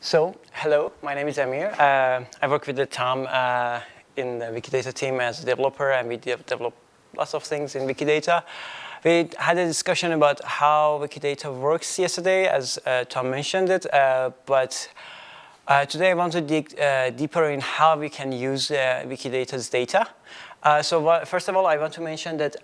So, hello, my name is Amir. I work with Tom in the Wikidata team as a developer, and we develop lots of things in Wikidata. We had a discussion about how Wikidata works yesterday, as Tom mentioned it, but today I want to dig deeper in how we can use Wikidata's data. First of all, I want to mention that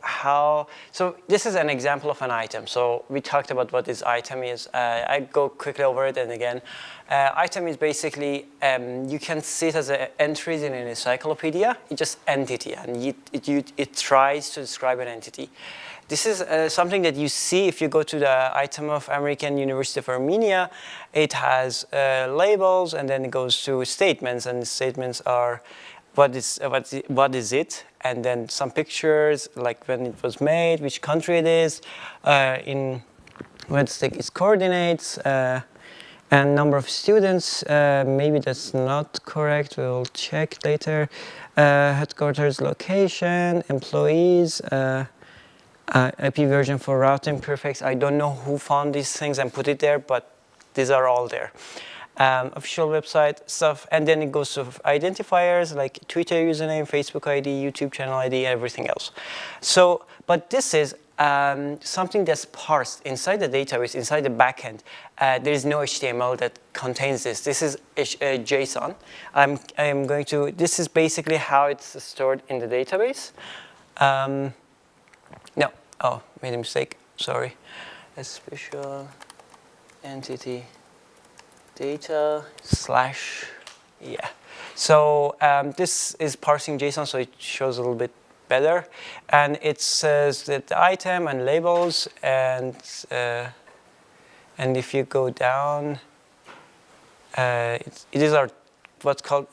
so this is an example of an item. So we talked about what this item is. I go quickly over it, and again, item is basically, you can see it as entries in an encyclopedia. It's just entity, and it tries to describe an entity. This is something that you see if you go to the item of American University of Armenia. It has labels, and then it goes to statements, and the statements are what is it, and then some pictures, like when it was made, which country it is, let's take its coordinates, and number of students. Maybe that's not correct. We'll check later. Headquarters location, employees, IP version for routing prefix. I don't know who found these things and put it there, but these are all there. Official website stuff, and then it goes to identifiers like Twitter username, Facebook ID, YouTube channel ID, everything else. So, but this is something that's parsed inside the database, inside the backend. There is no HTML that contains this. This is JSON. This is basically how it's stored in the database. No, oh, made a mistake, sorry. A special entity data / yeah. So this is parsing JSON, so it shows a little bit better, and it says that the item and labels, and if you go down, these are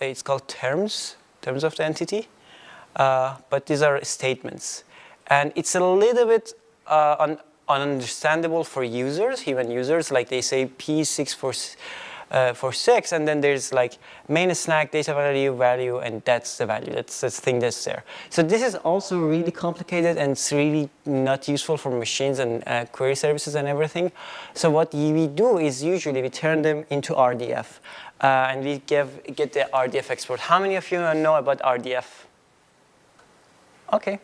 it's called terms of the entity, but these are statements, and it's a little bit ununderstandable for users, human users, like they say P646, and then there's like main snack, data value, and that's the value. That's the thing that's there. So this is also really complicated, and it's really not useful for machines and query services and everything. So what we do is usually we turn them into RDF, and we get the RDF export. How many of you know about RDF? Okay,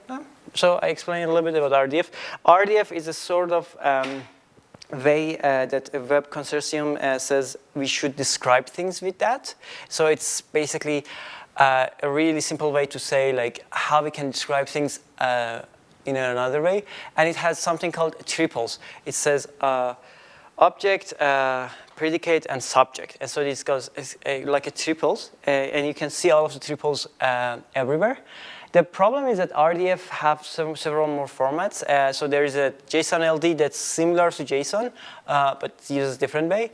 so I explained a little bit about RDF. RDF is a sort of way that a web consortium says we should describe things with that. So it's basically a really simple way to say like how we can describe things in another way. And it has something called triples. It says object, predicate, and subject. And so this goes like a triples, and you can see all of the triples everywhere. The problem is that RDF have several more formats. So there is a JSON LD that's similar to JSON, but uses a different way.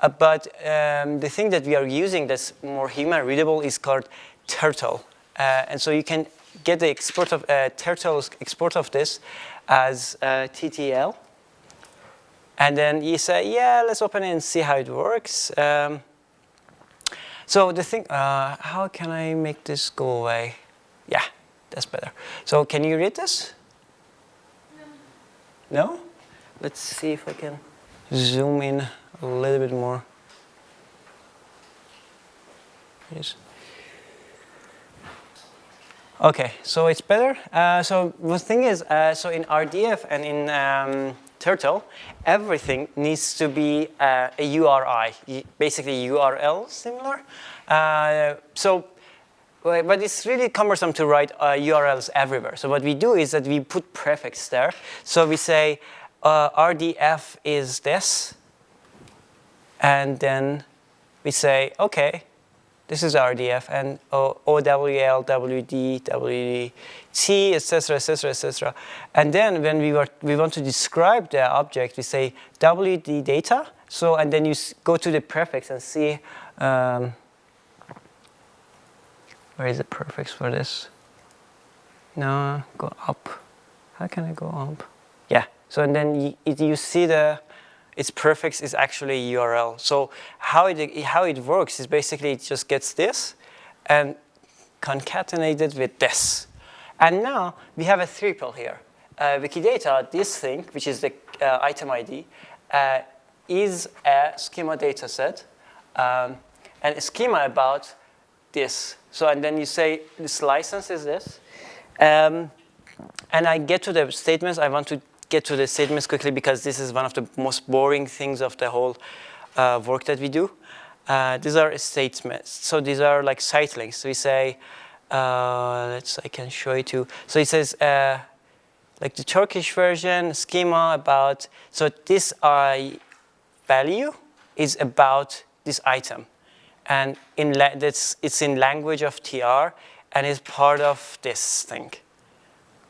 But the thing that we are using that's more human readable is called Turtle. And so you can get the export of Turtle's export of this as TTL. And then you say, yeah, let's open it and see how it works. So the thing, how can I make this go away? Yeah. That's better. So can you read this? No. No? Let's see if I can zoom in a little bit more. Yes. Okay, so it's better. So the thing is, so in RDF and in Turtle, everything needs to be a URI, basically URL similar. But it's really cumbersome to write URLs everywhere. So what we do is that we put prefix there. So we say RDF is this, and then we say, okay, this is RDF, and OWL, WD, WDT, etc., etc., etc. And then when we want to describe the object, we say WD data. So and then you go to the prefix and see. Where is the prefix for this? No, go up. How can I go up? Yeah. So and then you see its prefix is actually URL. So how it works is basically it just gets this and concatenated with this. And now we have a triple here. Wikidata, this thing, which is the item ID, is a schema data set and a schema about this. So, and then you say this license is this. And I get to the statements. I want to get to the statements quickly because this is one of the most boring things of the whole work that we do. These are statements. So these are like site links. So we say, I can show it to you. So it says, like the Turkish version, schema about, so this value is about this item. And it's in language of TR and is part of this thing.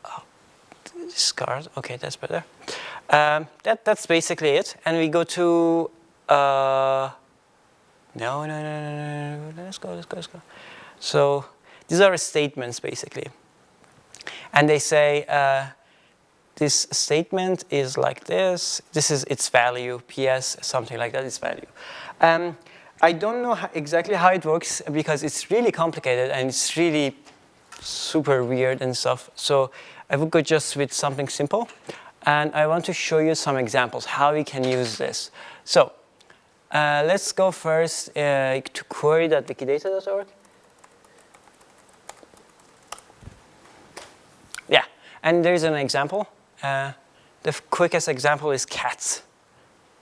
Oh, discard, okay, that's better. That's basically it. And we go to, no, let's go. So these are statements basically. And they say, this statement is like this. This is its value, PS, something like that, its value. I don't know exactly how it works because it's really complicated and it's really super weird and stuff. So I would go just with something simple. And I want to show you some examples how we can use this. So let's go first to query.wikidata.org. Yeah, and there's an example. The quickest example is cats.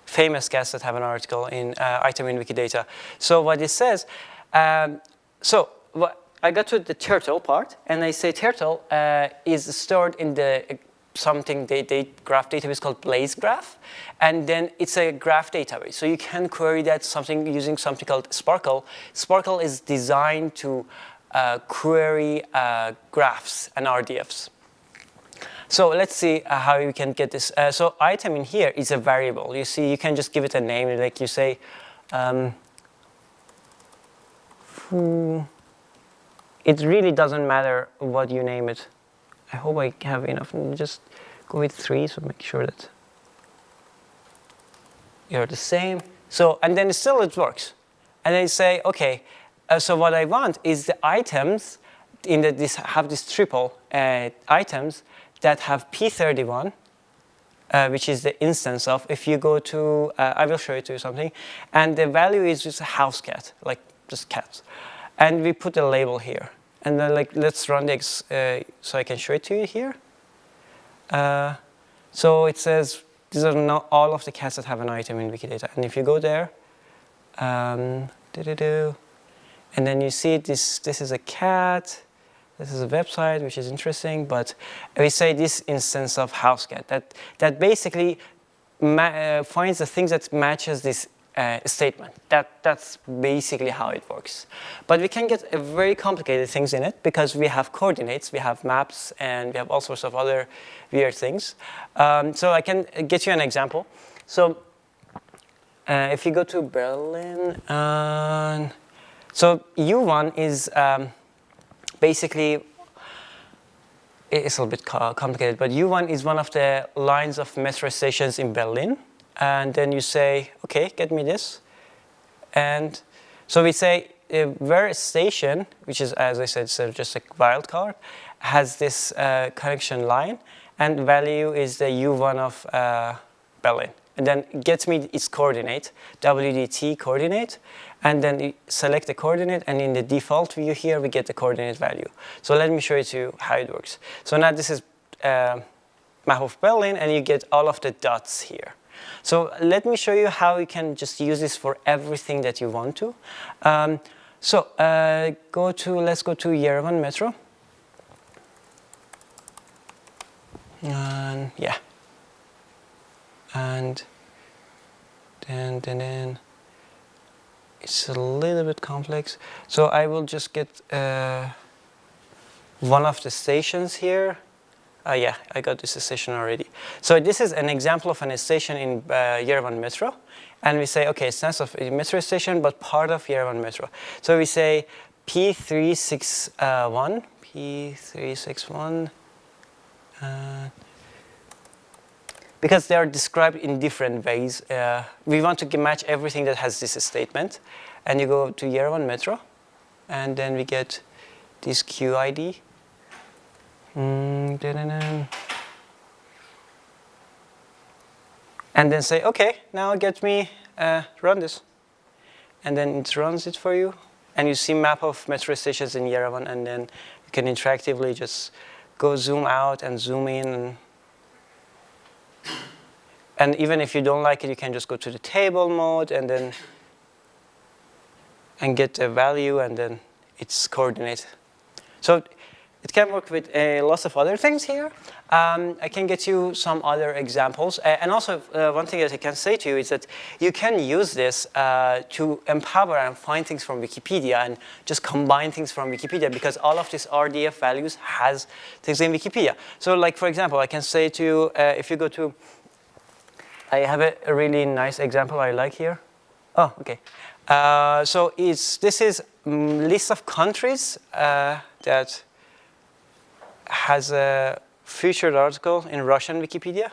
Famous cats that have an article in item in Wikidata. So what it says, I got to the turtle part, and I say turtle is stored in the something graph database called Blaze Graph, and then it's a graph database. So you can query that using something called SPARQL. SPARQL is designed to query graphs and RDFs. So let's see how you can get this. So item in here is a variable. You see, you can just give it a name, like you say, it really doesn't matter what you name it. I hope I have enough. Just go with 3, so make sure that you're the same. So, and then still it works. And then you say, okay, so what I want is the items have this triple items that have P31, which is the instance of, if you go to, I will show you to you something, and the value is just a house cat, like just cats. And we put a label here. And then let's run the, so I can show it to you here. So it says, these are not all of the cats that have an item in Wikidata. And if you go there, and then you see this is a cat. This is a website, which is interesting, but we say this instance of house cat that basically finds the things that matches this statement. That's basically how it works. But we can get very complicated things in it because we have coordinates, we have maps, and we have all sorts of other weird things. So I can get you an example. So if you go to Berlin, so U1 is basically, it's a little bit complicated, but U1 is one of the lines of metro stations in Berlin. And then you say, okay, get me this. And so we say where a station, which is, as I said, so just a wildcard, has this connection line, and value is the U1 of Berlin. And then it gets me its coordinate, WDT coordinate, and then you select the coordinate, and in the default view here, we get the coordinate value. So let me show you to you how it works. So now this is map of Berlin, and you get all of the dots here. So let me show you how you can just use this for everything that you want to. Let's go to Yerevan Metro. And yeah. And then it's a little bit complex. So I will just get one of the stations here. Yeah, I got this station already. So this is an example of a station in Yerevan Metro. And we say, okay, it's not a metro station, but part of Yerevan Metro. So we say P361, because they are described in different ways. We want to match everything that has this statement. And you go to Yerevan Metro, and then we get this QID. And then say, okay, now get me, run this. and then it runs it for you. And you see map of metro stations in Yerevan, and then you can interactively just go zoom out and zoom in. And even if you don't like it, you can just go to the table mode and then get a value, and then its coordinate. So it can work with lots of other things here. I can get you some other examples. And also, one thing that I can say to you is that you can use this to empower and find things from Wikipedia and just combine things from Wikipedia, because all of these RDF values has things in Wikipedia. So like, for example, I can say to you, if you go to, I have a really nice example I like here. Oh, okay. So this is list of countries that has a featured article in Russian Wikipedia,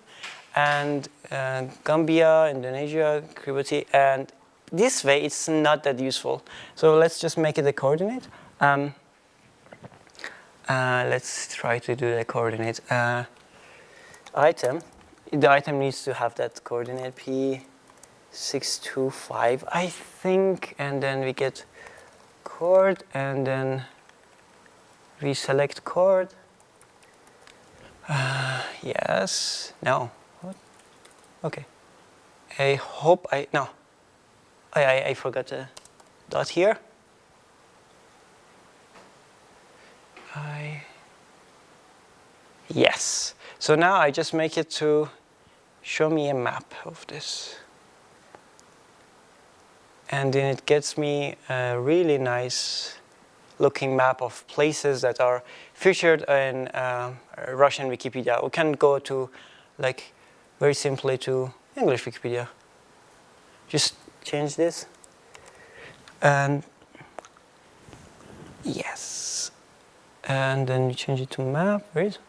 and Gambia, Indonesia, Kiribati, and this way it's not that useful. So let's just make it a coordinate. Let's try to do the coordinate. Item, the item needs to have that coordinate P625, I think, and then we get chord, and then we select chord. Yes, no, what? Okay. I hope no. I forgot a dot here. Yes. So now I just make it to show me a map of this. And then it gets me a really nice looking map of places that are featured in Russian Wikipedia. We can go to, like, very simply to English Wikipedia. Just change this. And yes. And then you change it to map. Where is it?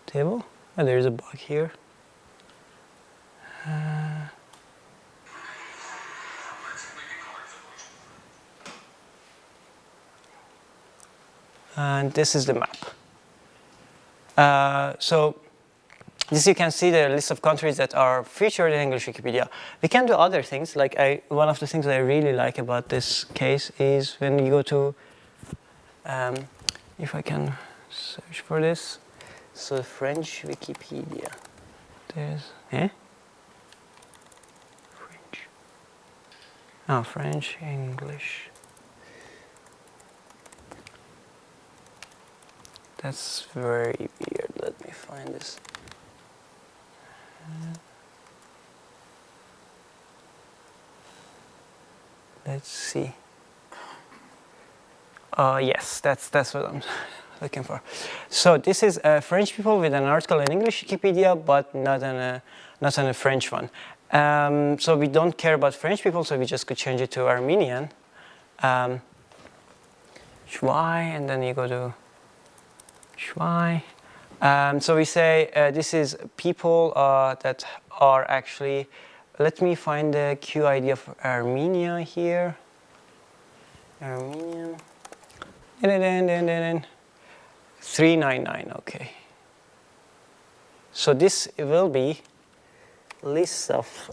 Table. And there is a bug here. And this is the map. So this, you can see the list of countries that are featured in English Wikipedia. We can do other things. Like one of the things that I really like about this case is when you go to, if I can search for this, so French Wikipedia. There's, French. Oh, French, English. That's very weird. Let me find this. Let's see. Yes, that's what I'm looking for. So this is French people with an article in English Wikipedia, but not on a French one. So we don't care about French people, so we just could change it to Armenian. Shwai, and then you go to Shwai. So we say this is people that are actually, let me find the QID of Armenia here. Armenian. 399, okay. So this will be list of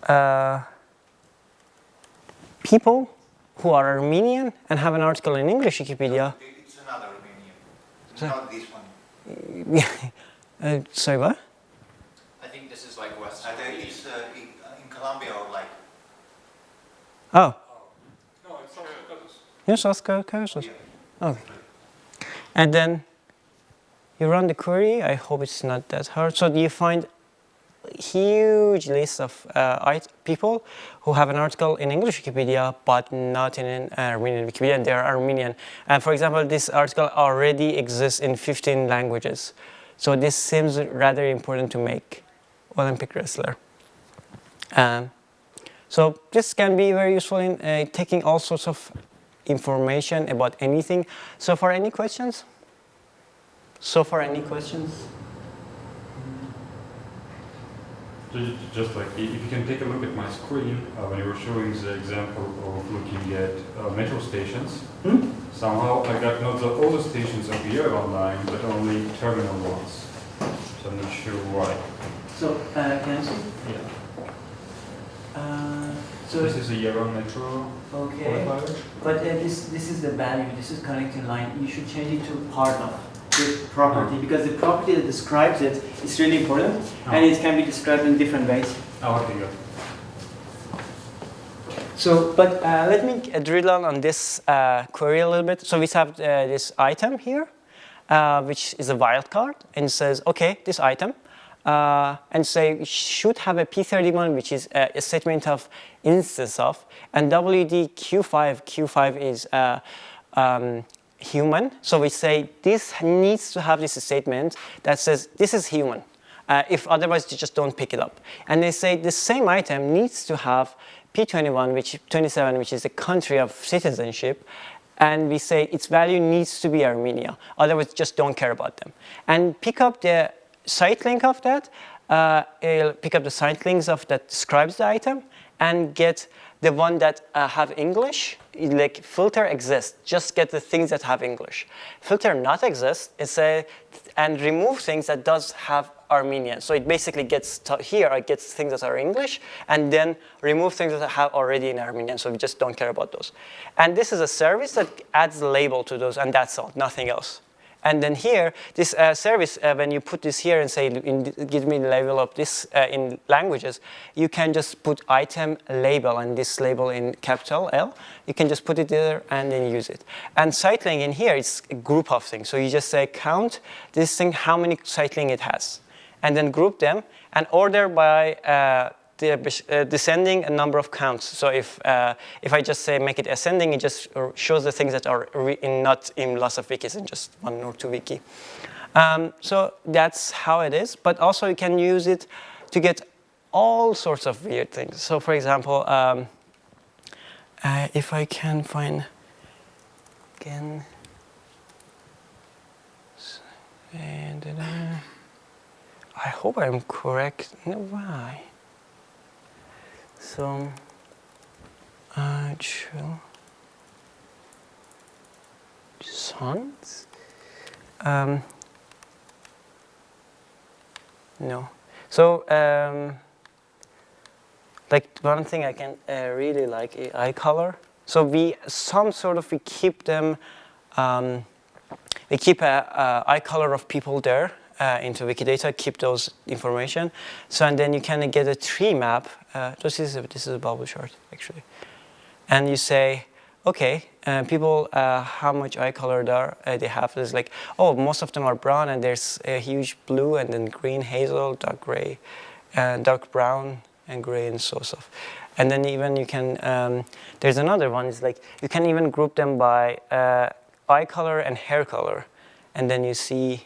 people who are Armenian and have an article in English Wikipedia. It's another Armenian. It's not this one. Sorry, what? I think this is like West. I think it's in Colombia or like. Oh. No, it's South Caucasus. Yes, South Caucasus. Okay. And then you run the query. I hope it's not that hard. So you find a huge list of people who have an article in English Wikipedia, but not in Armenian Wikipedia, and they are Armenian. And for example, this article already exists in 15 languages. So this seems rather important to make Olympic wrestler. So this can be very useful in taking all sorts of information about anything. So far, any questions? So far, any questions? Just like, if you can take a look at my screen, when you were showing the example of looking at metro stations, somehow I got not all the stations appear online, but only terminal ones. So I'm not sure why. So, can I see? Yeah. So this is a Java metro qualifier. But this is the value. This is connecting line. You should change it to part of the property because the property that describes it is really important, and it can be described in different ways. Oh, okay, good. So, but let me drill down on this query a little bit. So we have this item here, which is a wildcard, and it says, okay, this item, and say should have a P31, which is a statement of instance of, and WD Q5 is human. So we say this needs to have this statement that says this is human. If otherwise, you just don't pick it up. And they say the same item needs to have P21, 27, which is the country of citizenship. And we say its value needs to be Armenia. Otherwise, just don't care about them. And pick up the site link of that. It'll pick up the site links of that describes the item and get the one that have English. Like filter exists, just get the things that have English. Filter not exist, and remove things that does have Armenian. So it basically gets here, it gets things that are English, and then remove things that have already in Armenian. So we just don't care about those. And this is a service that adds a label to those, and that's all, nothing else. And then here, this service, when you put this here and say, give me the label of this in languages, you can just put item label and this label in capital L. You can just put it there and then use it. And siteling in here, it's a group of things. So you just say count this thing, how many siteling it has. And then group them and order by descending a number of counts. So if I just say make it ascending, it just shows the things that are not in lots of wikis, in just 1 or 2 wiki. So that's how it is. But also you can use it to get all sorts of weird things. So for example, if I can find again, I hope I'm correct. No, why? So, sons? No. So, like one thing I can really like eye color. So we keep them. We keep a eye color of people there. Into Wikidata, keep those information. So and then you can get a tree map. This is a bubble chart actually, and you say, okay, people, how much eye color they have. There's like, oh, most of them are brown, and there's a huge blue, and then green, hazel, dark gray, and dark brown, and gray, and so stuff. And then even you can. There's another one. It's like you can even group them by eye color and hair color, and then you see,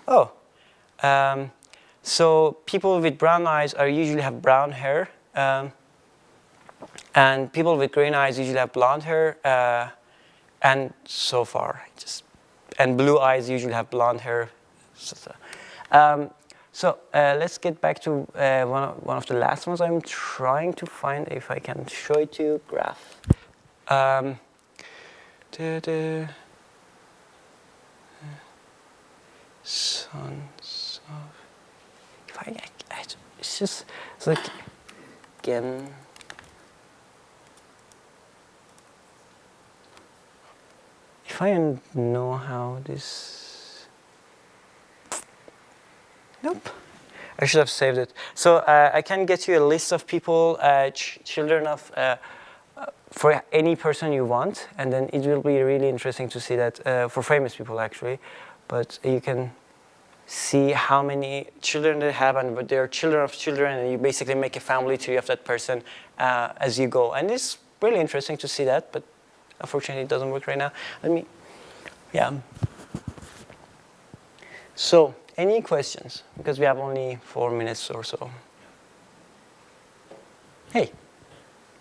oh. So people with brown eyes usually have brown hair, and people with green eyes usually have blonde hair, and so far, and blue eyes usually have blonde hair. So let's get back to one of the last ones. I'm trying to find if I can show it to you. Graph. Sons of. It's like again. If I know how this. Nope. I should have saved it. So I can get you a list of people, children of, for any person you want, and then it will be really interesting to see that for famous people actually, but you can see how many children they have and they're children of children, and you basically make a family tree of that person as you go. And it's really interesting to see that, but unfortunately it doesn't work right now. So, any questions? Because we have only 4 minutes or so. Hey,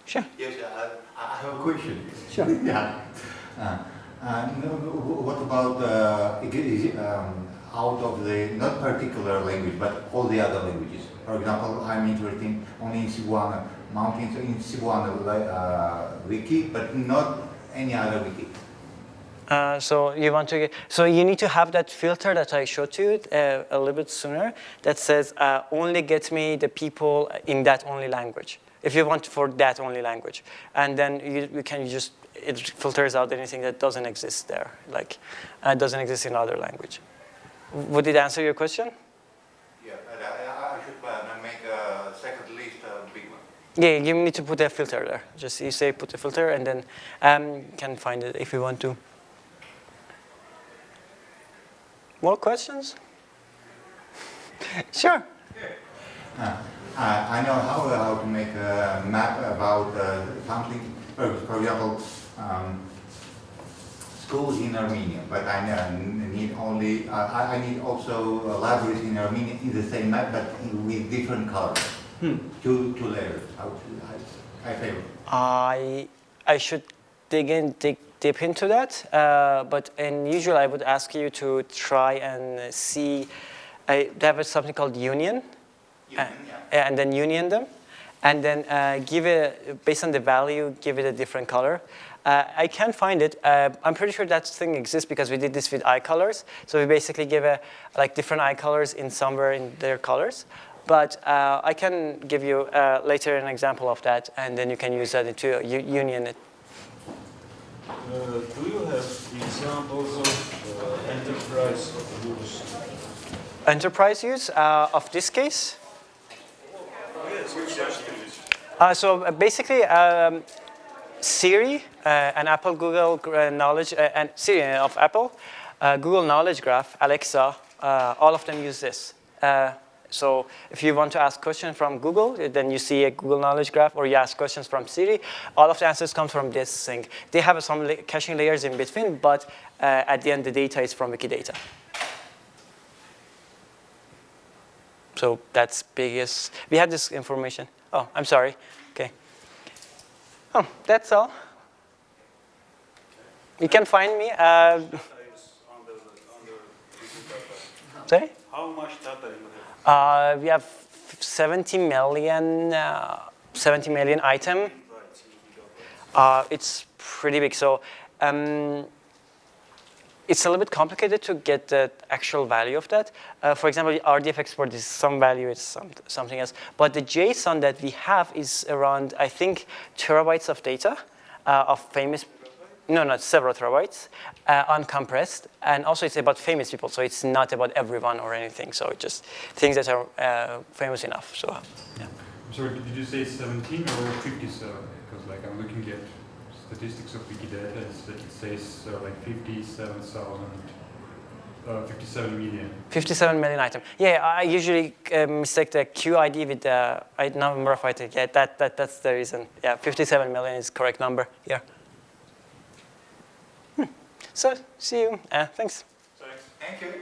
sure. Yes, I have a question. Sure. Yeah. What about out of the not particular language, but all the other languages? For example, I'm interested only in Cebuano, mountains in Cebuano wiki, but not any other wiki. So you want to get, so you need to have that filter that I showed you a little bit sooner that says only get me the people in that only language. if you want for that only language. And then you can just, it filters out anything that doesn't exist there, like doesn't exist in other language. Would it answer your question? Yeah, and I should make a second list, big one. Yeah, you need to put a filter there. Just you say put a filter, and then can find it if you want to. More questions? Sure. I know how to make a map about something, for example, schools in Armenia, but I need only, I need also libraries in Armenia in the same map, but with different colors. Two layers. I favor. I should dig deep into that, but usually I would ask you to try and see, they have something called union, and then union them, and then give it, based on the value, give it a different color. I can't find it. I'm pretty sure that thing exists because we did this with eye colors. So we basically give like different eye colors in somewhere in their colors. But I can give you later an example of that, and then you can use that to union it. Do you have examples of enterprise use? Enterprise use of this case? So basically, Siri and Apple, Google Knowledge, and Siri of Apple, Google Knowledge Graph, Alexa, all of them use this. So if you want to ask questions from Google, then you see a Google Knowledge Graph, or you ask questions from Siri, all of the answers come from this thing. They have some caching layers in between, but at the end, the data is from Wikidata. So that's biggest. We had this information. Oh, I'm sorry. Okay. Oh, that's all. You can find me. Sorry? How much data you have? We have 70 million item. It's pretty big. So it's a little bit complicated to get the actual value of that. For example, RDF export is some value, it's something else. But the JSON that we have is around, I think, terabytes of data of famous, no, not several terabytes, uncompressed. And also it's about famous people, so it's not about everyone or anything. So it's just things that are famous enough. So, yeah. I'm sorry, did you say 17 or 57? Because like I'm looking at statistics of Wikidata, it says like 57 million. 57 million item. Yeah, I usually mistake the QID with the number of items. Yeah, that's the reason. Yeah, 57 million is correct number here. So, see you. Thanks. Thank you.